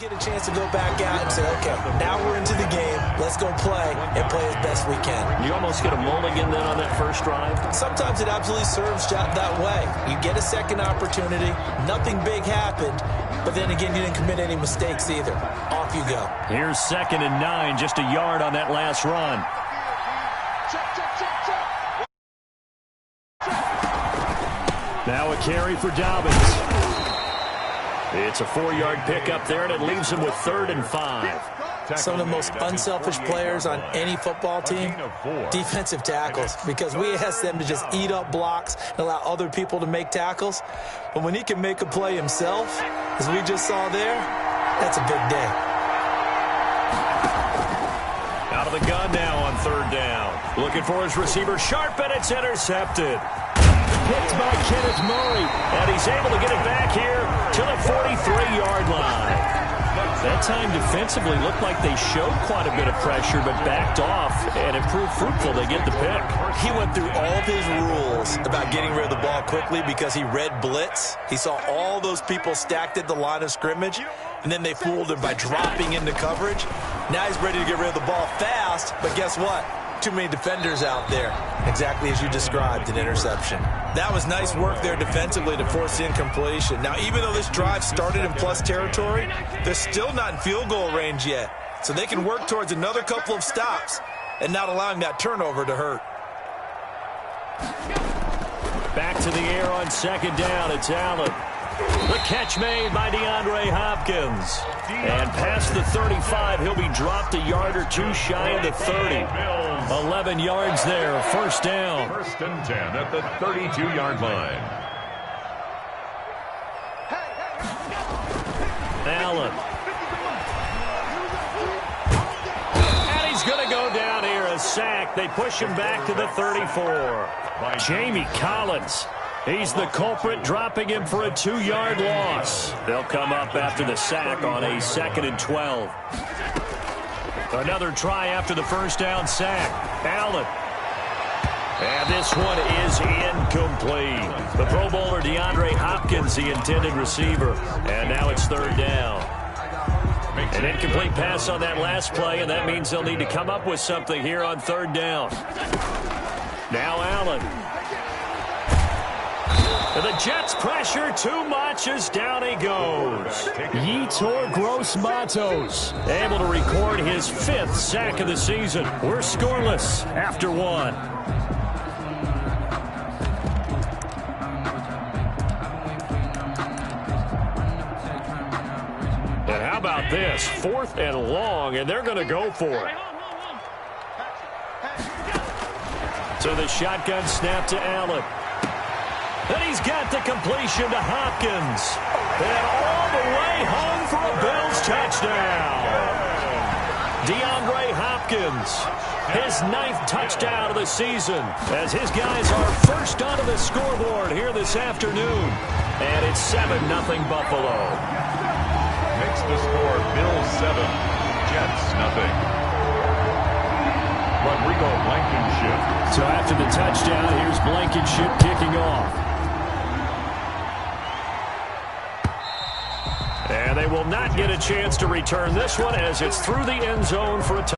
get a chance to go back out and say, okay, now we're into the game. Let's go play and play as best we can. You almost get a mulligan then on that first drive? Sometimes it absolutely serves that way. You get a second opportunity. Nothing big happened. But then again, you didn't commit any mistakes either. Off you go. Here's 2nd and 9, just a yard on that last run. Now a carry for Dobbins. It's a 4-yard pickup there, and it leaves him with 3rd and 5. Some of the most unselfish players on any football team, defensive tackles, because we ask them to just eat up blocks and allow other people to make tackles. But when he can make a play himself, as we just saw there, that's a big day. Out of the gun now on 3rd down. Looking for his receiver, Sharp, and it's intercepted. Picked by Kenneth Murray, and he's able to get it back here to the 43-yard line. That time defensively looked like they showed quite a bit of pressure, but backed off, and it proved fruitful. They get the pick. He went through all of his rules about getting rid of the ball quickly because he read blitz. He saw all those people stacked at the line of scrimmage, and then they fooled him by dropping into coverage. Now he's ready to get rid of the ball fast, but guess what? Too many defenders out there, exactly as you described, an interception. That was nice work there defensively to force the incompletion. Now, even though this drive started in plus territory, they're still not in field goal range yet. So they can work towards another couple of stops and not allowing that turnover to hurt. Back to the air on 2nd down. It's Allen. The catch made by DeAndre Hopkins. And past the 35, he'll be dropped a yard or two shy of the 30. 11 yards there, 1st down. 1st and 10 at the 32-yard line. Allen. And he's going to go down here, a sack. They push him back to the 34. Jamie Collins. He's the culprit, dropping him for a 2-yard loss. They'll come up after the sack on a 2nd and 12. Another try after the 1st down sack. Allen. And this one is incomplete. The Pro Bowler DeAndre Hopkins, the intended receiver. And now it's 3rd down. An incomplete pass on that last play, and that means they'll need to come up with something here on 3rd down. Now Allen. And the Jets pressure too much as down he goes. Yetur Gross-Matos able to record his 5th sack of the season. We're scoreless after 1. And how about this? 4th and long, and they're going to go for it. So the shotgun snap to Allen. And he's got the completion to Hopkins. And all the way home for a Bills touchdown. DeAndre Hopkins, his 9th touchdown of the season, as his guys are first onto the scoreboard here this afternoon. And it's 7-0 Buffalo. Makes the score Bills 7, Jets 0. Rodrigo Blankenship. So after the touchdown, here's Blankenship kicking off. And they will not get a chance to return this one as it's through the end zone for a touchdown.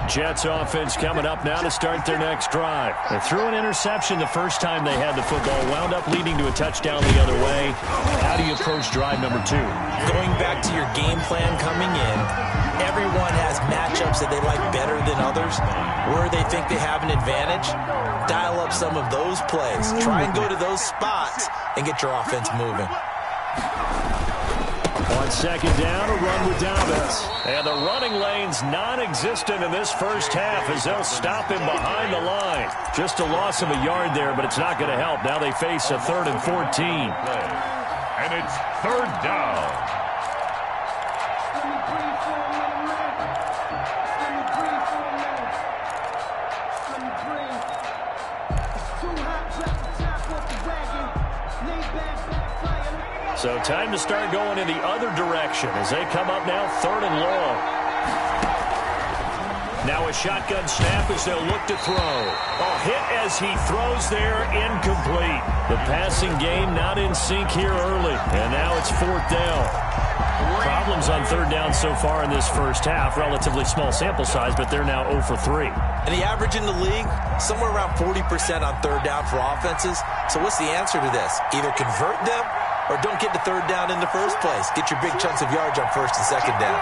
Jets offense coming up now to start their next drive. They threw an interception the first time they had the football, wound up leading to a touchdown the other way. How do you approach drive number 2? Going back to your game plan coming in, everyone has matchups that they like better than others. Where they think they have an advantage, dial up some of those plays. Try and go to those spots and get your offense moving. On 2nd down, a run with Dobbins. And the running lane's non-existent in this first half as they'll stop him behind the line. Just a loss of a yard there, but it's not going to help. Now they face a 3rd and 14. And it's 3rd down. So time to start going in the other direction as they come up now 3rd and long. Now a shotgun snap as they'll look to throw. A hit as he throws there, incomplete. The passing game not in sync here early, and now it's 4th down. Problems on 3rd down so far in this first half. Relatively small sample size, but they're now 0 for 3. And the average in the league, somewhere around 40% on 3rd down for offenses. So what's the answer to this? Either convert them or don't get to 3rd down in the first place. Get your big chunks of yards on 1st and 2nd down.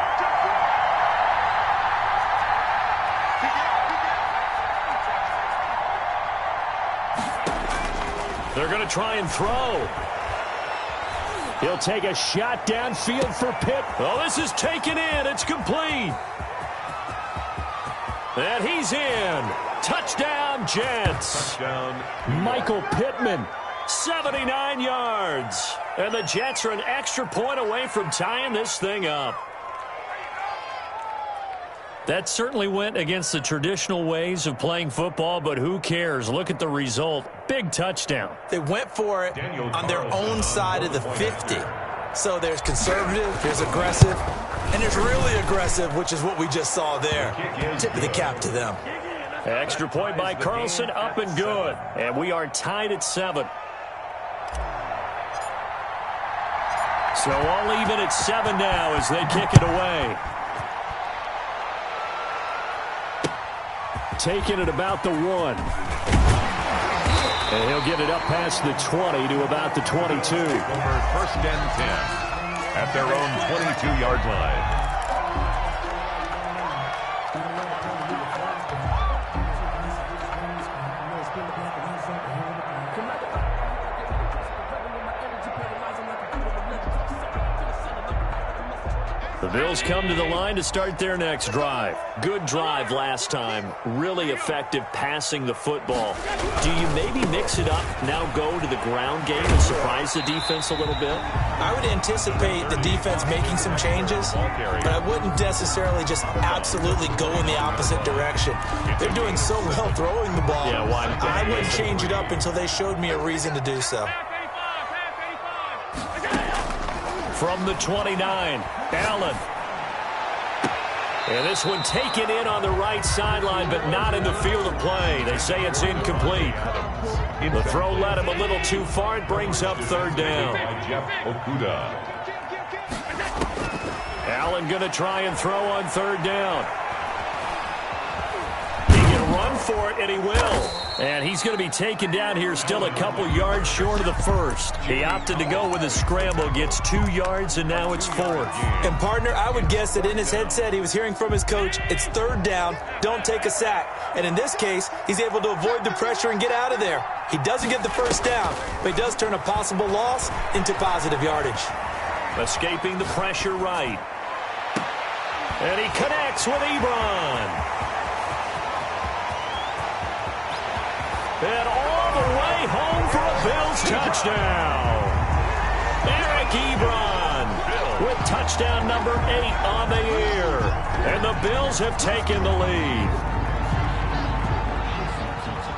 They're going to try and throw. He'll take a shot downfield for Pitt. Oh, this is taken in. It's complete. And he's in. Touchdown, Jets. Touchdown. Michael Pittman, 79 yards. And the Jets are an extra point away from tying this thing up. That certainly went against the traditional ways of playing football, but who cares? Look at the result. Big touchdown. They went for it on their own side of the 50. So there's conservative, there's aggressive, and there's really aggressive, which is what we just saw there. Tip of the cap to them. Extra point by Carlson, up and good. And we are tied at 7. So all even at 7 now as they kick it away. Taking it about the 1. And he'll get it up past the 20 to about the 22. Over 1st and 10 at their own 22-yard line. The Bills come to the line to start their next drive. Good drive last time. Really effective passing the football. Do you maybe mix it up, now go to the ground game and surprise the defense a little bit? I would anticipate the defense making some changes, but I wouldn't necessarily just absolutely go in the opposite direction. They're doing so well throwing the ball. Yeah, why? I wouldn't change it up until they showed me a reason to do so. From the 29, Allen. And this one taken in on the right sideline, but not in the field of play. They say it's incomplete. The throw led him a little too far. It brings up 3rd down. Allen going to try and throw on 3rd down. He can run for it, and he will. And he's going to be taken down here still a couple yards short of the 1st. He opted to go with a scramble, gets 2 yards, and now it's 4th. And, partner, I would guess that in his headset he was hearing from his coach, it's 3rd down, don't take a sack. And in this case, he's able to avoid the pressure and get out of there. He doesn't get the 1st down, but he does turn a possible loss into positive yardage. Escaping the pressure right. And he connects with Ebron. And all the way home for a Bills touchdown. Eric Ebron with touchdown number 8 on the year. And the Bills have taken the lead.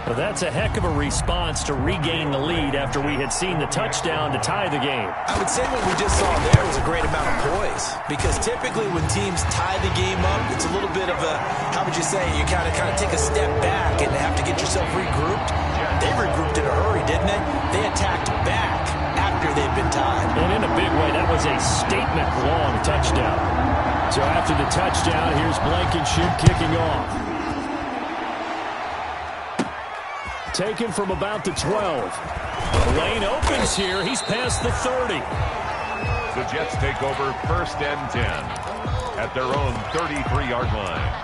Well, that's a heck of a response to regain the lead after we had seen the touchdown to tie the game. I would say what we just saw there was a great amount of poise, because typically when teams tie the game up, it's a little bit of a, how would you say, you kind of take a step back and have to get yourself regrouped. They regrouped in a hurry, didn't they? They attacked back after they'd been tied. And in a big way, that was a statement-long touchdown. So after the touchdown, here's Blankenship kicking off. Taken from about the 12. The lane opens here. He's past the 30. The Jets take over 1st and 10 at their own 33-yard line.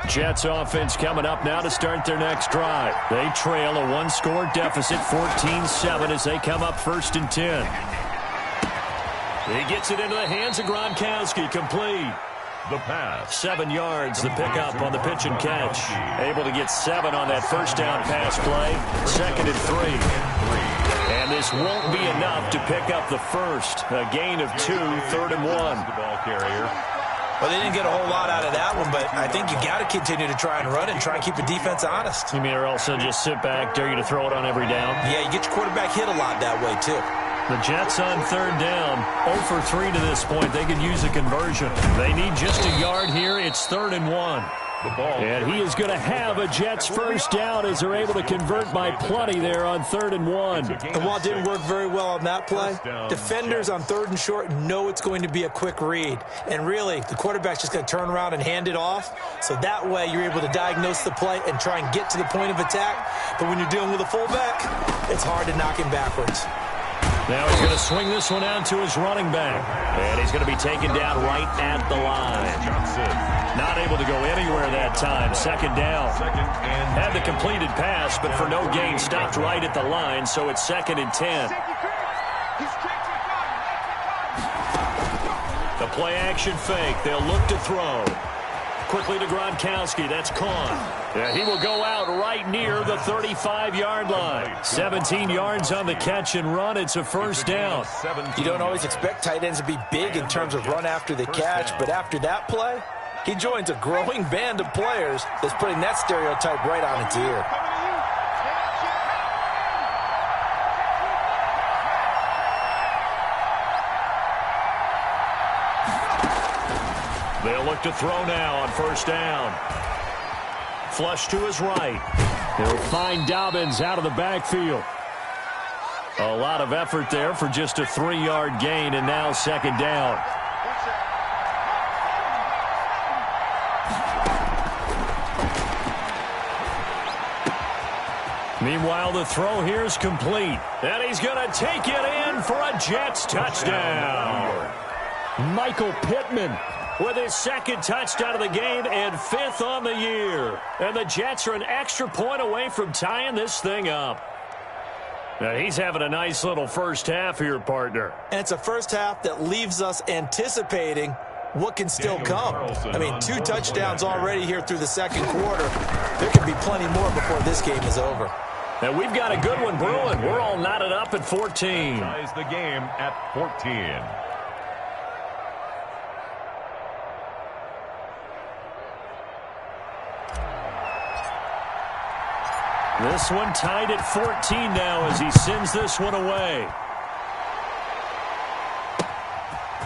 Jets offense coming up now to start their next drive. They trail a 1-score deficit, 14-7, as they come up 1st and 10. He gets it into the hands of Gronkowski, complete. The pass. 7 yards, the pickup on the pitch and catch. Able to get 7 on that 1st down pass play. 2nd and 3. And And this won't be enough to pick up the first. A gain of 2, 3rd and 1. The ball carrier. Well, they didn't get a whole lot out of that one, but I think you got to continue to try and run and try and keep the defense honest. You mean or else they'll just sit back, dare you to throw it on every down? Yeah, you get your quarterback hit a lot that way, too. The Jets on 3rd down. 0 for 3 to this point. They could use a conversion. They need just a yard here. It's 3rd and 1. The ball. And he is going to have a Jets first down as they're able to convert by plenty there on 3rd and 1. And while it didn't work very well on that play, defenders on 3rd and short know it's going to be a quick read. And really, the quarterback's just going to turn around and hand it off. So that way you're able to diagnose the play and try and get to the point of attack. But when you're dealing with a fullback, it's hard to knock him backwards. Now he's going to swing this one out to his running back. And he's going to be taken down right at the line. Johnson. Not able to go anywhere that time. 2nd down. Had the completed pass, but for no gain, stopped right at the line, so it's 2nd and 10. The play action fake. They'll look to throw. Quickly to Gronkowski. That's Kahn. Yeah, he will go out right near the 35-yard line. 17 yards on the catch and run. It's a first down. You don't always expect tight ends to be big in terms of run after the catch, but after that play, he joins a growing band of players that's putting that stereotype right on its ear. They'll look to throw now on 1st down. Flush to his right. They'll find Dobbins out of the backfield. A lot of effort there for just a 3-yard gain, and now 2nd down. Meanwhile, the throw here is complete. And he's going to take it in for a Jets touchdown. Michael Pittman with his 2nd touchdown of the game and 5th on the year. And the Jets are an extra point away from tying this thing up. Now, he's having a nice little first half here, partner. And it's a first half that leaves us anticipating what can still come. I mean, 2 touchdowns already here through the 2nd quarter. There could be plenty more before this game is over. And we've got a good one brewing. We're all knotted up at 14. Ties the game at 14. This one tied at 14 now as he sends this one away.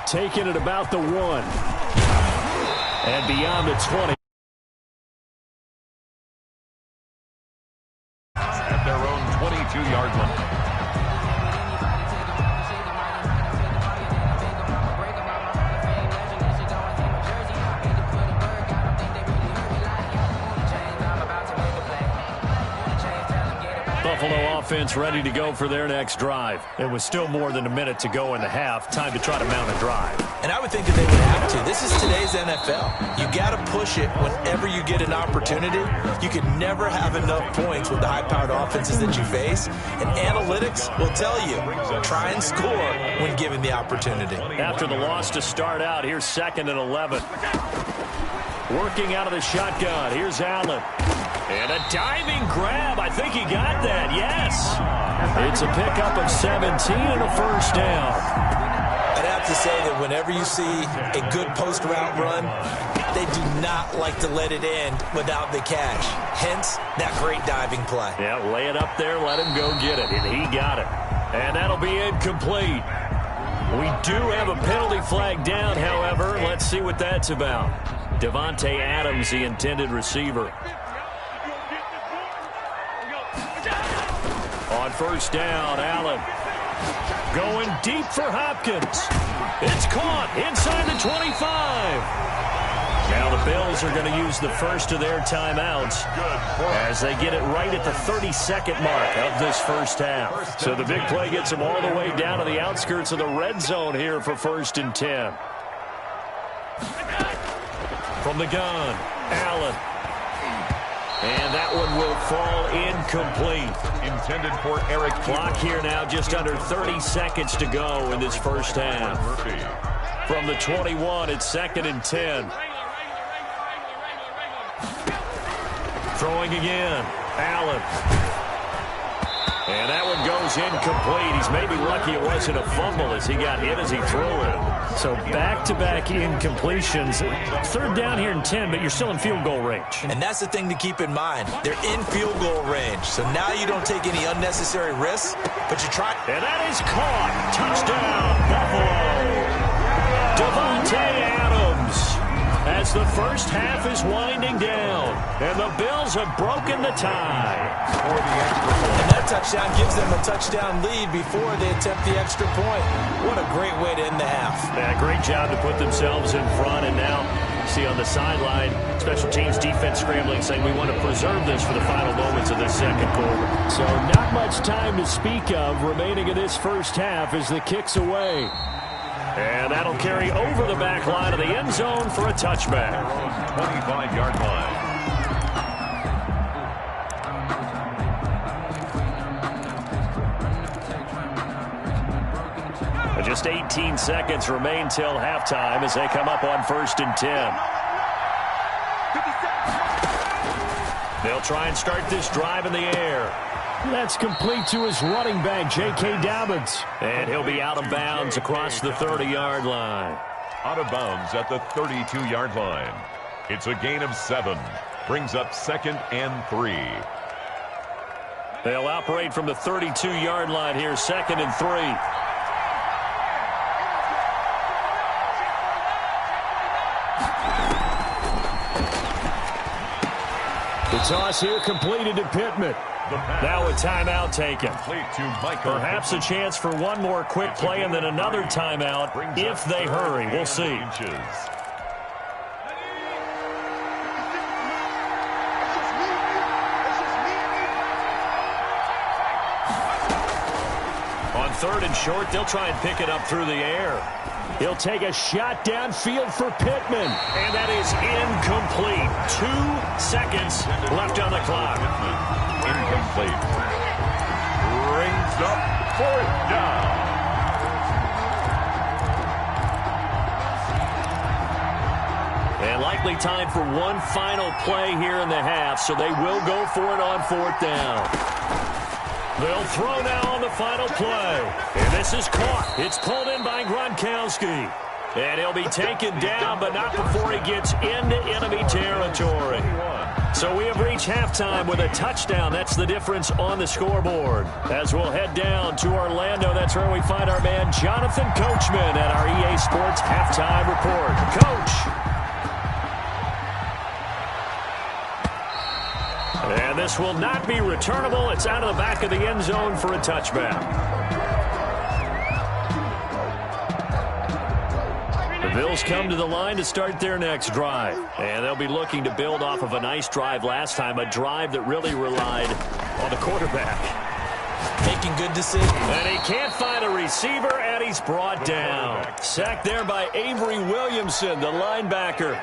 Taking it about the 1. And beyond the 20. At their own 22-yard line. Buffalo offense ready to go for their next drive. It was still more than a minute to go in the half. Time to try to mount a drive. And I would think that they would have to. This is today's NFL. You got to push it whenever you get an opportunity. You can never have enough points with the high-powered offenses that you face. And analytics will tell you, try and score when given the opportunity. After the loss to start out, here's 2nd and 11. Working out of the shotgun. Here's Allen. And a diving grab. I think he got that. Yes. It's a pickup of 17 and a first down. I'd have to say that whenever you see a good post-route run, they do not like to let it end without the cash. Hence, that great diving play. Yeah, lay it up there, let him go get it, and he got it. And that'll be incomplete. We do have a penalty flag down, however. Let's see what that's about. Devontae Adams, the intended receiver. On 1st down, Allen. Going deep for Hopkins. It's caught inside the 25. Now the Bills are going to use the first of their timeouts as they get it right at the 32nd mark of this first half. So the big play gets them all the way down to the outskirts of the red zone here for 1st and 10. From the gun, Allen. And that one will fall incomplete. Intended for Eric. Clock here now, just under 30 seconds to go in this first half. From the 21, it's 2nd and 10. Throwing again, Allen. And that one goes incomplete. He's maybe lucky it wasn't a fumble as he got hit as he threw it. So back-to-back incompletions. Third down here in 10, but you're still in field goal range. And that's the thing to keep in mind. They're in field goal range. So now you don't take any unnecessary risks, but you try. And that is caught. Touchdown, Buffalo. Davante Adams. As the first half is winding down, and the Bills have broken the tie. And that touchdown gives them a touchdown lead before they attempt the extra point. What a great way to end the half. Yeah, great job to put themselves in front, and now see on the sideline, special teams defense scrambling, saying we want to preserve this for the final moments of this second quarter. So not much time to speak of remaining in this first half as the kick's away. And that'll carry over the back line of the end zone for a touchback. 25-yard line. Just 18 seconds remain till halftime as they come up on 1st and 10. They'll try and start this drive in the air. That's complete to his running back, J.K. Dobbins. And he'll be out of bounds across the 30-yard line. Out of bounds at the 32-yard line. It's a gain of 7. Brings up 2nd and 3. They'll operate from the 32-yard line here, 2nd and 3. The toss here completed to Pittman. Now a timeout taken. Perhaps a chance for one more quick play and then another timeout if they hurry. We'll see. On 3rd and short, they'll try and pick it up through the air. He'll take a shot downfield for Pittman. And that is incomplete. 2 seconds left on the clock. Incomplete. Brings up 4th down. And likely time for one final play here in the half, so they will go for it on 4th down. They'll throw now on the final play. And this is caught. It's pulled in by Gronkowski. And he'll be taken down, but not before he gets into enemy territory. So we have reached halftime with a touchdown. That's the difference on the scoreboard. As we'll head down to Orlando, that's where we find our man Jonathan Coachman at our EA Sports Halftime Report. Coach. And this will not be returnable. It's out of the back of the end zone for a touchback. The Bills come to the line to start their next drive. And they'll be looking to build off of a nice drive last time, a drive that really relied on the quarterback. Making good decisions. And he can't find a receiver, and he's brought down. Sacked there by Avery Williamson, the linebacker.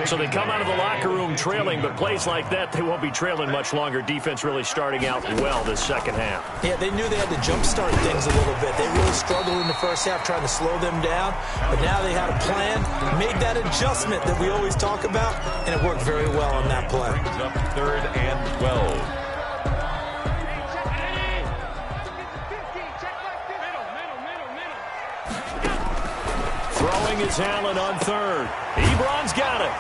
So they come out of the locker room trailing, but plays like that, they won't be trailing much longer. Defense really starting out well this second half. Yeah, they knew they had to jumpstart things a little bit. They really struggled in the first half trying to slow them down, but now they had a plan, made that adjustment that we always talk about, and it worked very well on that play. Brings up 3rd and 12. Throwing is Allen on 3rd. Ebron's got it.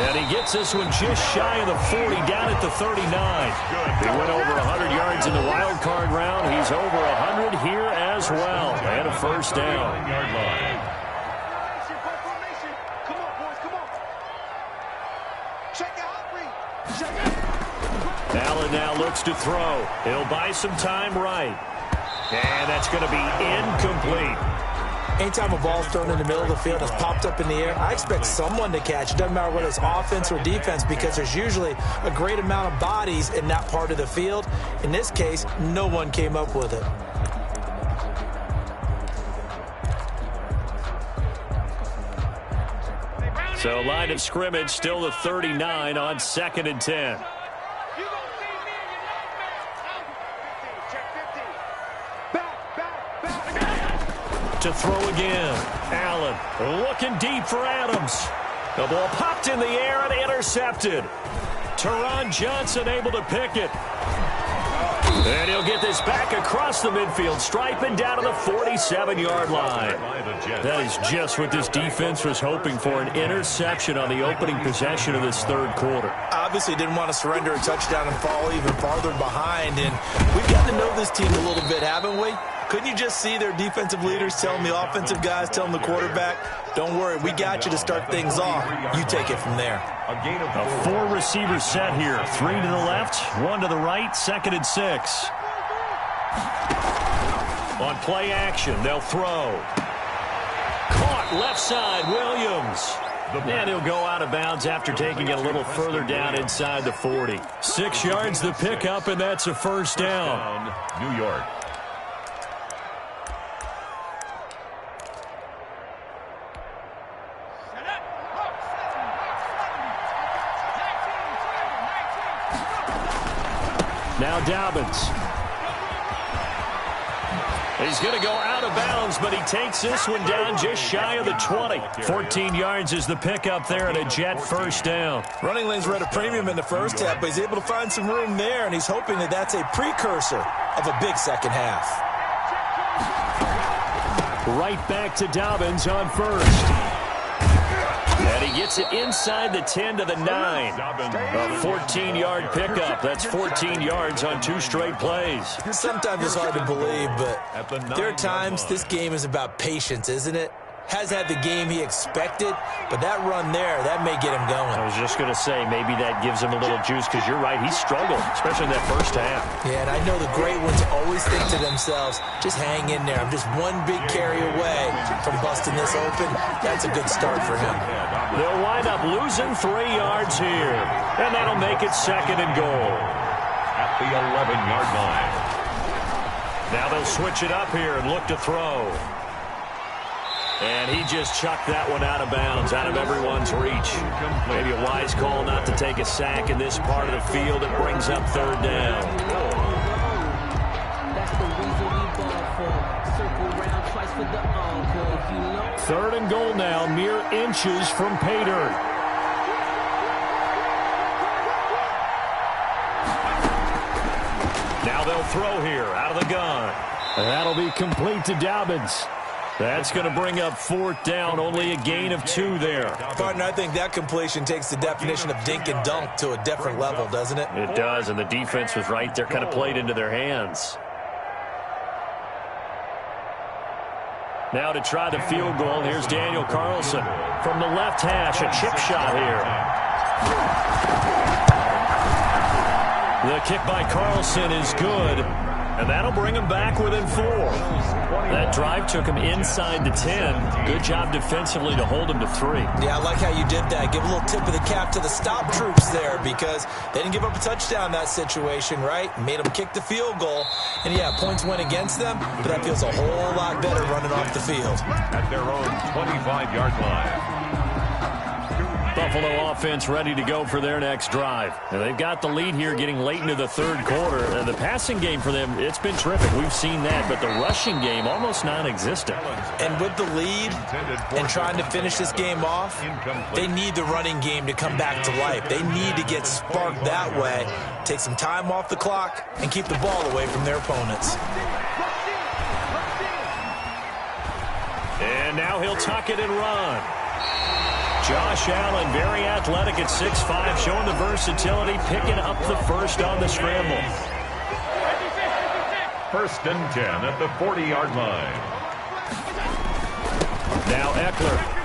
And he gets this one just shy of the 40, down at the 39. He went over 100 yards in the wild card round. He's over 100 here as well. And a first down. Allen now looks to throw. He'll buy some time right. And that's going to be incomplete. Anytime a ball's thrown in the middle of the field, it's popped up in the air, I expect someone to catch. It doesn't matter whether it's offense or defense, because there's usually a great amount of bodies in that part of the field. In this case, no one came up with it. So line of scrimmage still the 39 on 2nd and 10. To throw again. Allen looking deep for Adams. The ball popped in the air and intercepted. Teron Johnson able to pick it. And he'll get this back across the midfield stripe and down to the 47-yard line. That is just what this defense was hoping for, an interception on the opening possession of this third quarter. Obviously didn't want to surrender a touchdown and fall even farther behind. And we've got to know this team a little bit, haven't we? Couldn't you just see their defensive leaders telling the offensive guys, telling the quarterback, don't worry, we got you to start things off. You take it from there. A four-receiver set here. 3 to the left, 1 to the right, 2nd and 6. On play action, they'll throw. Caught left side, Williams. And he'll go out of bounds after taking it a little further down inside the 40. 6 yards the pickup, and that's a first down. New York. Now Dobbins. He's going to go out of bounds, but he takes this one down just shy of the 20. 14 yards is the pickup there and a Jet first down. Running lanes were at a premium in the first half, but he's able to find some room there, and he's hoping that that's a precursor of a big second half. Right back to Dobbins on first. And he gets it inside the 10 to the 9. A 14-yard pickup. That's 14 yards on 2 straight plays. Sometimes it's hard to believe, but there are times this game is about patience, isn't it? Has had the game he expected, but that run there, that may get him going. I was just going to say, maybe that gives him a little juice, because you're right, he struggled, especially in that first half. Yeah, and I know the great ones always think to themselves, just hang in there. I'm just one big carry away from busting this open. That's a good start for him. They'll wind up losing 3 yards here, and that'll make it 2nd and goal. At the 11-yard line. Now they'll switch it up here and look to throw. And he just chucked that one out of bounds, out of everyone's reach. Maybe a wise call not to take a sack in this part of the field. It brings up 3rd down. That's the reason we ball for. Circle round twice for the encore, you know. 3rd and goal now, mere inches from pay dirt. Now they'll throw here, out of the gun. And that'll be complete to Dobbins. That's going to bring up 4th down, only a gain of 2 there. Partner, I think that completion takes the definition of dink and dunk to a different level, doesn't it? It does, and the defense was right there, kind of played into their hands. Now to try the field goal, here's Daniel Carlson. From the left hash, a chip shot here. The kick by Carlson is good. And that'll bring him back within 4. That drive took him inside the 10. Good job defensively to hold him to 3. Yeah, I like how you did that. Give a little tip of the cap to the stop troops there, because they didn't give up a touchdown in that situation, right? Made them kick the field goal. And, yeah, points went against them, but that feels a whole lot better running off the field. At their own 25-yard line. Buffalo offense ready to go for their next drive. And they've got the lead here getting late into the 3rd quarter. And the passing game for them, it's been terrific. We've seen that. But the rushing game, almost non-existent. And with the lead and trying to finish this game off, they need the running game to come back to life. They need to get sparked that way, take some time off the clock, and keep the ball away from their opponents. And now he'll tuck it and run. Josh Allen, very athletic at 6'5", showing the versatility, picking up the first on the scramble. 1st and 10 at the 40-yard line. Now Eckler.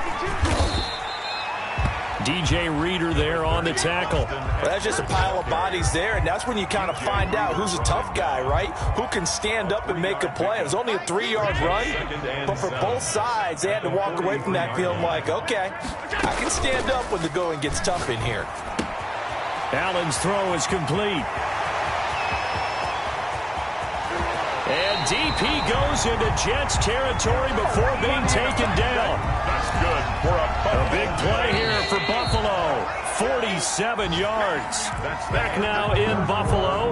DJ Reader there on the tackle. Well, that's just a pile of bodies there, and that's when you kind of find out who's a tough guy, right? Who can stand up and make a play. It was only a 3-yard run, but for both sides, they had to walk away from that feeling like, okay, I can stand up when the going gets tough in here. Allen's throw is complete. And DP goes into Jets territory before being taken down. That's good for a big play here for Buffalo. 47 yards. Back now in Buffalo.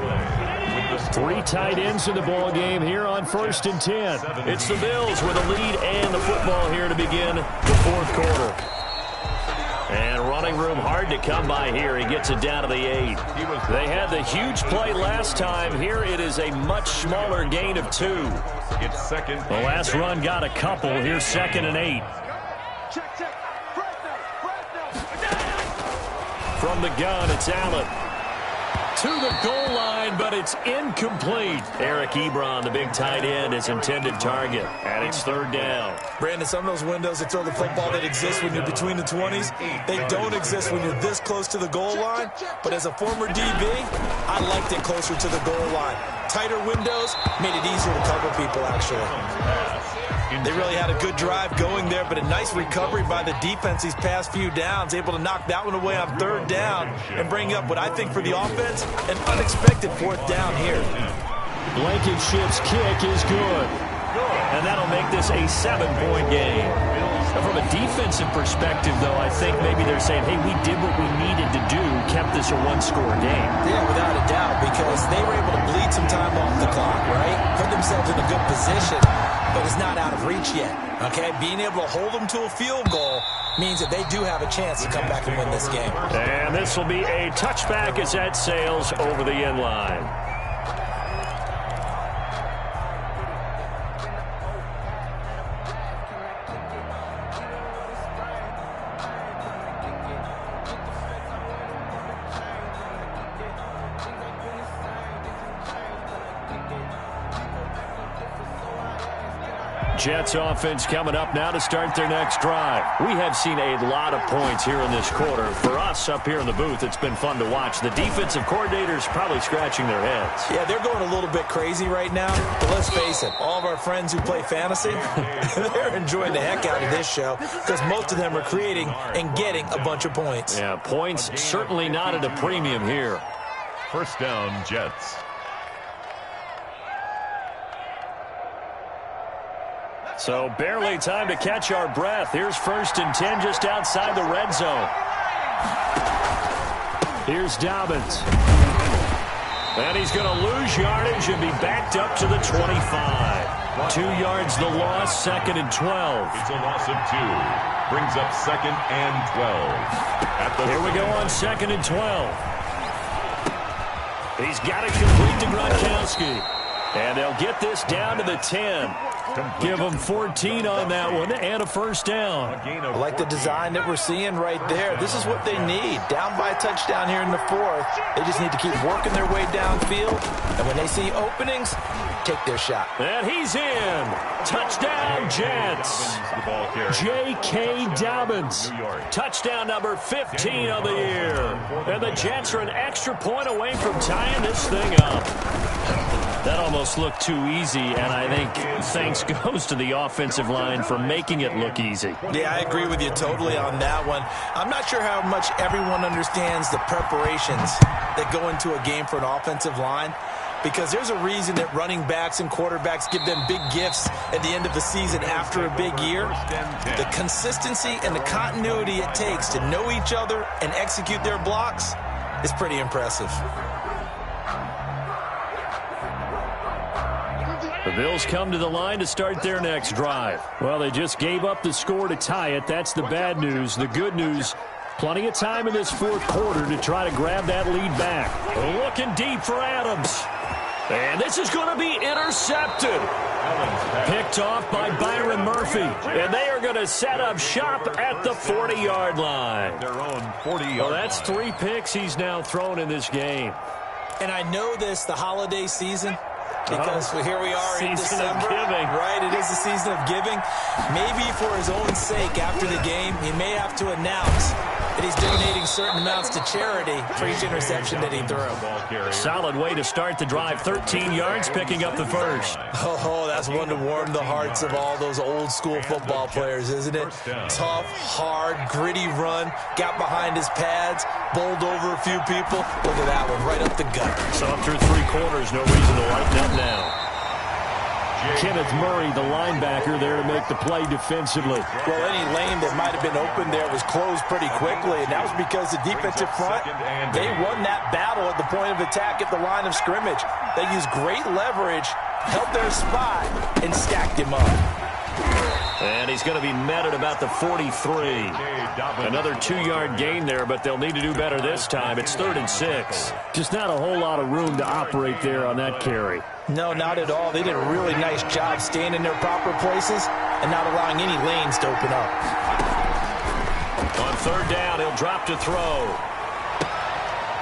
3 tight ends in the ball game here on 1st and 10. It's the Bills with a lead and the football here to begin the 4th quarter. And running room hard to come by here. He gets it down to the 8. They had the huge play last time. Here it is a much smaller gain of 2. It's second. The last run got a couple. Here's 2nd and 8. From the gun, it's Allen. To the goal line, but it's incomplete. Eric Ebron, the big tight end, his intended target. And it's 3rd down. Brandon, some of those windows that throw the football that exist when you're between the 20s, they don't exist when you're this close to the goal line. But as a former DB, I liked it closer to the goal line. Tighter windows made it easier to cover people, actually. They really had a good drive going there, but a nice recovery by the defense these past few downs, able to knock that one away on 3rd down and bring up what I think for the offense, an unexpected 4th down here. Blankenship's kick is good. And that'll make this a 7-point game. From a defensive perspective, though, I think maybe they're saying, hey, we did what we needed to do, kept this a 1-score game. Yeah, without a doubt, because they were able to bleed some time off the clock, right? Put themselves in a good position, but it's not out of reach yet, okay? Being able to hold them to a field goal means that they do have a chance to come back and win this game. And this will be a touchback as that sails over the end line. Jets offense coming up now to start their next drive. We have seen a lot of points here in this quarter. For us up here in the booth, it's been fun to watch. The defensive coordinators probably scratching their heads. Yeah, they're going a little bit crazy right now. But let's face it, all of our friends who play fantasy, they're enjoying the heck out of this show because most of them are creating and getting a bunch of points. Yeah, points certainly not at a premium here. 1st down, Jets. So barely time to catch our breath. Here's 1st and 10 just outside the red zone. Here's Dobbins. And he's going to lose yardage and be backed up to the 25. 2 yards the loss, 2nd and 12. It's a loss of 2. Brings up 2nd and 12. Here we go on 2nd and 12. He's got it complete to Gronkowski. And they'll get this down to the 10. Give them 14 on that one and a 1st down. I like the design that we're seeing right there. This is what they need. Down by a touchdown here in the 4th. They just need to keep working their way downfield. And when they see openings, take their shot. And he's in. Touchdown, Jets. J.K. Dobbins. Touchdown number 15 of the year. And the Jets are an extra point away from tying this thing up. That almost looked too easy, and I think thanks goes to the offensive line for making it look easy. Yeah, I agree with you totally on that one. I'm not sure how much everyone understands the preparations that go into a game for an offensive line, because there's a reason that running backs and quarterbacks give them big gifts at the end of the season after a big year. The consistency and the continuity it takes to know each other and execute their blocks is pretty impressive. The Bills come to the line to start their next drive. Well, they just gave up the score to tie it. That's the bad news. The good news, plenty of time in this 4th quarter to try to grab that lead back. Looking deep for Adams. And this is going to be intercepted. Picked off by Byron Murphy. And they are going to set up shop at the 40-yard line. Their own 40-yard Well, that's 3 picks he's now thrown in this game. And I know this, the holiday season, because here we are in December. Season of giving. Right, it is the season of giving. Maybe for his own sake after the game, he may have to announce that he's donating certain amounts to charity for each interception that he threw. Solid way to start the drive. 13 yards, picking up the 1st. Oh, that's one to warm the hearts of all those old school football players, isn't it? Tough, hard, gritty run. Got behind his pads, bowled over a few people. Look at that one, right up the gut. So up through 3 quarters, no reason to lighten up now. Kenneth Murray, the linebacker, there to make the play defensively. Well, any lane that might have been open there was closed pretty quickly, and that was because the defensive front, they won that battle at the point of attack at the line of scrimmage. They used great leverage, held their spot, and stacked him up. And he's going to be met at about the 43. Another 2-yard gain there, but they'll need to do better this time. It's 3rd and 6. Just not a whole lot of room to operate there on that carry. No, not at all. They did a really nice job staying in their proper places and not allowing any lanes to open up. On 3rd down, he'll drop to throw.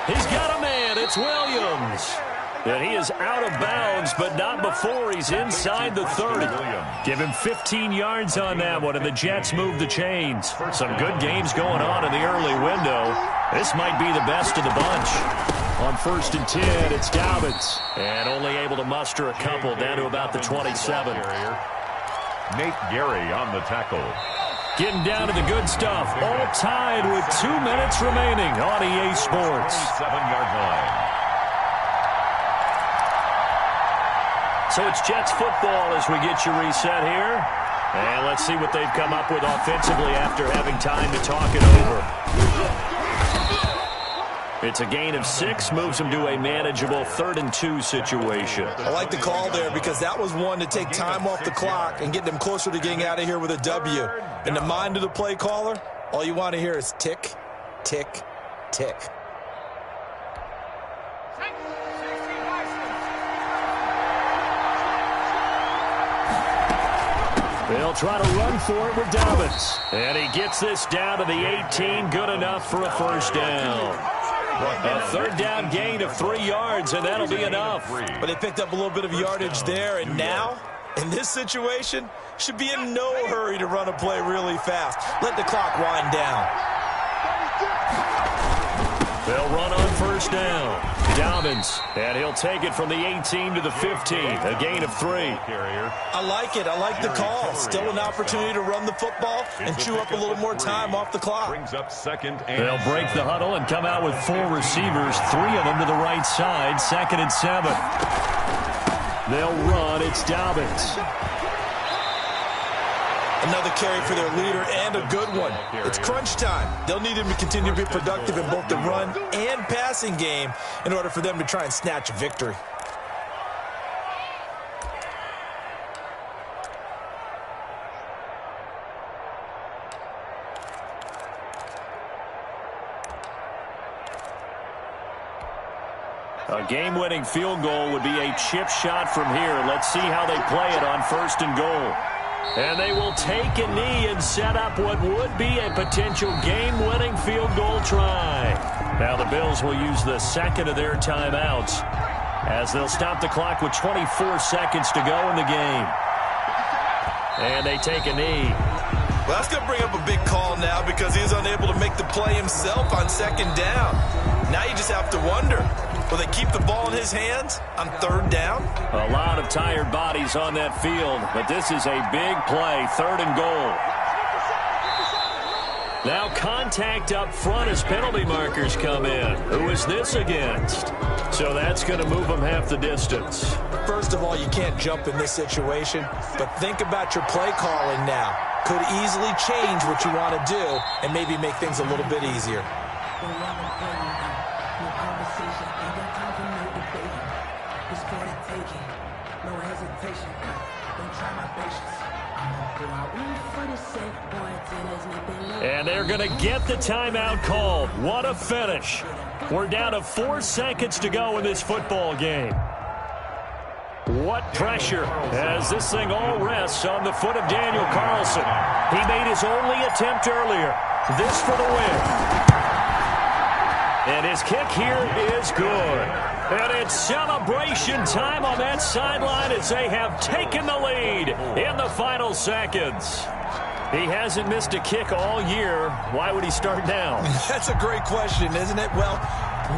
He's got a man. It's Williams. And he is out of bounds, but not before he's inside the 30. Give him 15 yards on that one, and the Jets move the chains. Some good games going on in the early window. This might be the best of the bunch. On 1st and 10, it's Dobbins. And only able to muster a couple down to about the 27. Nate Gary on the tackle. Getting down to the good stuff. All tied with 2 minutes remaining on EA Sports. 7-yard line. So it's Jets football as we get you reset here. And let's see what they've come up with offensively after having time to talk it over. It's a gain of 6, moves them to a manageable 3rd and 2 situation. I like the call there because that was one to take time off the clock and get them closer to getting out of here with a W. In the mind of the play caller, all you want to hear is tick, tick, tick. They'll try to run for it with Dobbins. And he gets this down to the 18, good enough for a 1st down. A 3rd down gain of 3 yards, and that'll be enough. But they picked up a little bit of yardage there, and now, in this situation, should be in no hurry to run a play really fast. Let the clock wind down. They'll run on 1st down. Dobbins, and he'll take it from the 18 to the 15, a gain of 3. I like it. I like the call. Still an opportunity to run the football and chew up a little more time off the clock. Brings up 2nd and They'll break the huddle and come out with 4 receivers, 3 of them to the right side, 2nd and 7. They'll run. It's Dobbins. Another carry for their leader and a good one. It's crunch time. They'll need him to continue to be productive in both the run and passing game in order for them to try and snatch a victory. A game-winning field goal would be a chip shot from here. Let's see how they play it on 1st and goal. And they will take a knee and set up what would be a potential game-winning field goal try. Now the Bills will use the 2nd of their timeouts as they'll stop the clock with 24 seconds to go in the game. And they take a knee. Well, that's going to bring up a big call now because he's unable to make the play himself on 2nd down. Now you just have to wonder, will they keep the ball in his hands on 3rd down? A lot of tired bodies on that field, but this is a big play, 3rd and goal. Now contact up front as penalty markers come in. Who is this against? So that's going to move them half the distance. First of all, you can't jump in this situation, but think about your play calling now. Could easily change what you want to do and maybe make things a little bit easier. And they're going to get the timeout called. What a finish. We're down to 4 seconds to go in this football game. What pressure as this thing all rests on the foot of Daniel Carlson. He made his only attempt earlier. This for the win. And his kick here is good. And it's celebration time on that sideline as they have taken the lead in the final seconds. He hasn't missed a kick all year. Why would he start now? That's a great question, isn't it? Well,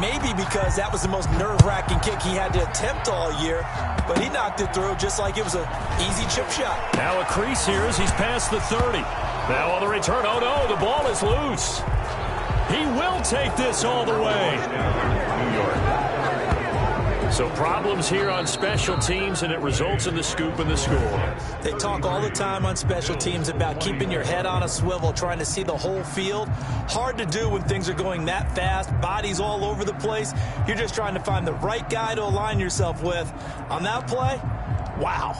maybe because that was the most nerve-wracking kick he had to attempt all year, but he knocked it through just like it was an easy chip shot. Now a crease here as he's past the 30. Now on the return, oh no, the ball is loose. He will take this all the way. New York. So problems here on special teams, and it results in the scoop and the score. They talk all the time on special teams about keeping your head on a swivel, trying to see the whole field. Hard to do when things are going that fast, bodies all over the place. You're just trying to find the right guy to align yourself with. On that play, wow.